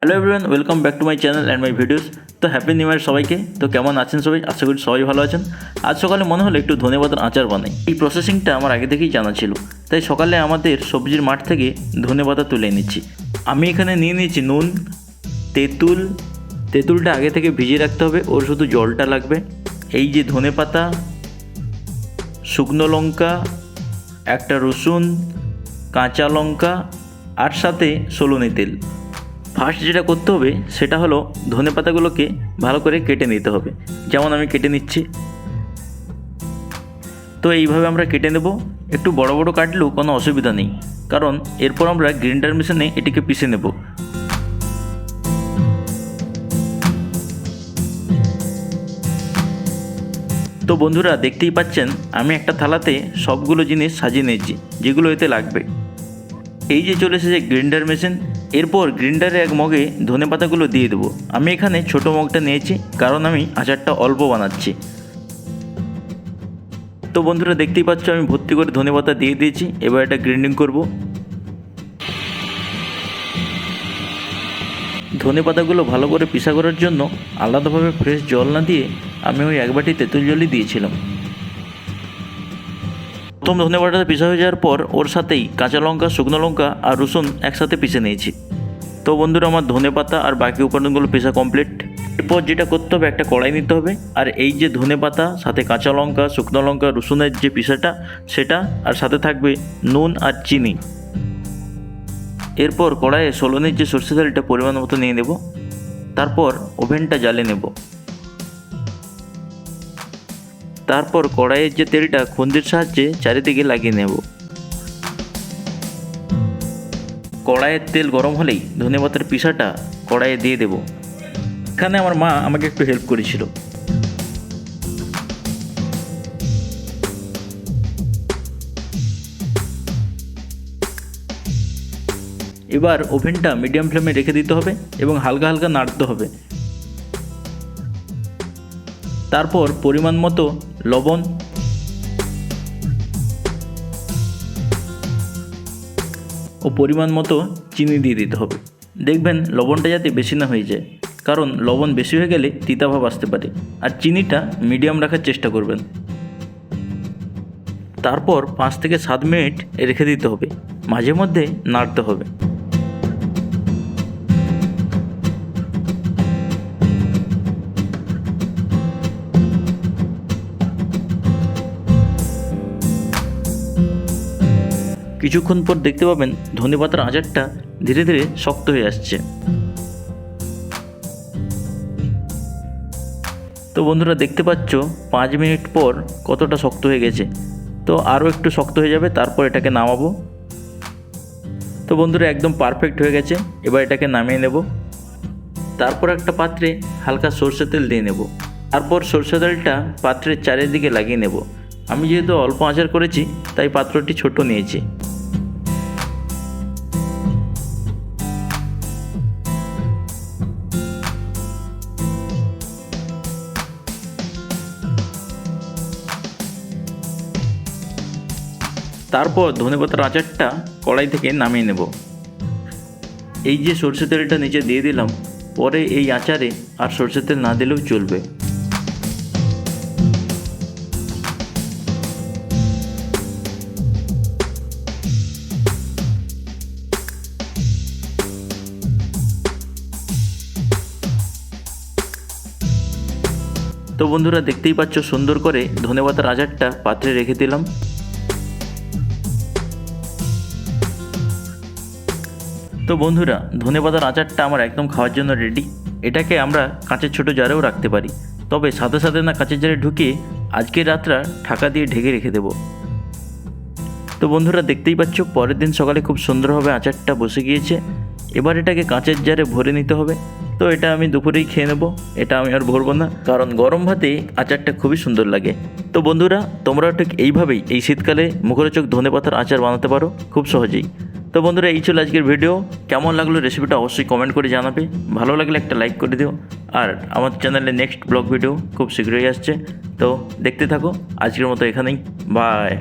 Hello everyone, welcome back to my channel and my videos. তো happy new year সবাইকে। তো কেমন আছেন সবাই? আশা করি সবাই ভালো আছেন। আজ সকালে মনে হলো একটু ধনেপাতার আচার বানাই। এই প্রসেসিংটা আমার আগে থেকেই জানা ছিল, তাই সকালে আমাদের সবজির মাঠ থেকে ধনেপাতা তুলে নিচ্ছি। আমি এখানে নিয়ে নিয়েছি নুন, তেঁতুলটা আগে থেকে ভিজিয়ে রাখতে হবে, ওর শুধু জলটা লাগবে। এই যে ধনেপাতা, শুকনো লঙ্কা, একটা রসুন, কাঁচা লঙ্কা আর সাথে সলনি তেল। ফার্স্ট যেটা করতে হবে সেটা হলো ধনেপাতাগুলোকে ভালো করে কেটে নিতে হবে, যেমন আমি কেটে নিচ্ছি। তো এইভাবে আমরা কেটে নেব। একটু বড় বড় কাটলেও কোনো অসুবিধা নেই, কারণ এরপর আমরা গ্রাইন্ডার মেশিনে এটিকে পিষে নেব। তো বন্ধুরা, দেখতেই পাচ্ছেন আমি একটা থালাতে সবগুলো জিনিস সাজিয়ে নিয়েছি যেগুলো এতে লাগবে। এই যে চলে এসেছে গ্রাইন্ডার মেশিন। এরপর গ্রাইন্ডারে এক মগে ধনেপাতাগুলো দিয়ে দেবো। আমি এখানে ছোট মগটা নিয়েছি, কারণ আমি আচারটা অল্প বানাচ্ছি। তো বন্ধুরা, দেখতেই পাচ্ছ আমি ভর্তি করে ধনেপাতা দিয়ে দিয়েছি। এবার এটা গ্রাইন্ডিং করব। ধনেপাতাগুলো ভালো করে পিষা করার জন্য আলাদাভাবে ফ্রেশ জল না দিয়ে আমি ওই এক বাটি তেঁতুল জলই দিয়েছিলাম। প্রথম ধনেপাতাটা পিষা হয়ে যাওয়ার পর ওর সাথেই কাঁচা লঙ্কা, শুকনো লঙ্কা আর রসুন একসাথে পিষে নিয়েছি। তো বন্ধুরা, আমার ধনেপাতা আর বাকি উপাদানগুলো পিষা কমপ্লিট। এরপর যেটা করতে হবে, একটা কড়াই নিতে হবে, আর এই যে ধনেপাতা সাথে কাঁচা লঙ্কা, শুকনো লঙ্কা, রসুনের যে পিষাটা সেটা, আর সাথে থাকবে নুন আর চিনি। এরপর কড়াইয়ে সলনির যে সরষে তেলটা পরিমাণ মতো নিয়ে নেব। তারপর ওভেনটা জ্বালিয়ে নেব। তারপর কড়াইয়ের যে তেলটা খুন্তির সাহায্যে চারিদিকে লাগিয়ে নেব। কড়াইয়ের তেল গরম হলেই ধনেপাতার পিষাটা কড়াইয়ে দিয়ে দেব। এখানে আমার মা আমাকে একটু হেল্প করেছিল। এবার ওভেনটা মিডিয়াম ফ্লেমে রেখে দিতে হবে এবং হালকা হালকা নাড়তে হবে। তারপর পরিমাণ মতো লবণ ও পরিমাণ মতো চিনি দিয়ে দিতে হবে। দেখবেন লবণটা যাতে বেশি না হয়ে যায়, কারণ লবণ বেশি হয়ে গেলে তিতা ভাব আসতে পারে। আর চিনিটা মিডিয়াম রাখার চেষ্টা করবেন। তারপর 5 থেকে 7 মিনিট রেখে দিতে হবে, মাঝে মধ্যে নাড়তে হবে। কিছুক্ষণ পর দেখতে পাবেন ধনেপাতার আচারটা ধীরে ধীরে শক্ত হয়ে আসছে। তো বন্ধুরা, দেখতে পাচ্ছ 5 মিনিট পর কতটা শক্ত হয়ে গেছে। তো আরও একটু শক্ত হয়ে যাবে, তারপর এটাকে নামাবো। তো বন্ধুরা, একদম পারফেক্ট হয়ে গেছে। এবার এটাকে নামিয়ে নেব। তারপর একটা পাত্রে হালকা সরষের তেল দিয়ে নেব। তারপর সরষের তেলটা পাত্রের চারিদিকে লাগিয়ে নেব। আমি যেহেতু অল্প আচার করেছি, তাই পাত্রটি ছোট নিয়েছি। তারপর ধনেপাতার আচারটা কড়াই থেকে নামিয়ে নেব। এই যে সরষের তেলটা নিচে দিয়ে দিলাম, পরে এই আচারে আর সরষের তেল না দিলেও চলবে। তো বন্ধুরা, দেখতেই পাচ্ছ সুন্দর করে ধনেপাতার আচারটা পাত্রে রেখে দিলাম। তো বন্ধুরা, ধনেপাতার আচারটা আমার একদম খাওয়ার জন্য রেডি। এটাকে আমরা কাঁচের ছোটো জারেও রাখতে পারি, তবে সাথে সাথে না কাঁচের জারে ঢুকিয়ে আজকের রাতটা ঢাকা দিয়ে ঢেকে রেখে দেব। তো বন্ধুরা, দেখতেই পাচ্ছ পরের দিন সকালে খুব সুন্দরভাবে আচারটা বসে গিয়েছে। এবার এটাকে কাঁচের জারে ভরে নিতে হবে। তো এটা আমি দুপুরেই খেয়ে নেব, এটা আমি আর ভরবো না, কারণ গরম ভাতে আচারটা খুবই সুন্দর লাগে। তো বন্ধুরা, তোমরাও ঠিক এইভাবেই এই শীতকালে মুখরোচক ধনেপাতার আচার বানাতে পারো খুব সহজেই। তো বন্ধুরা, এই ছিল আজকের ভিডিও। কেমন লাগলো রেসিপিটা অবশ্যই কমেন্ট করে জানাবে। ভালো লাগলে একটা লাইক করে দিও। আর আমার চ্যানেলে নেক্সট ব্লগ ভিডিও খুব শীঘ্রই আসছে, তো দেখতে থাকো। আজকের মতো এখানেই, বাই।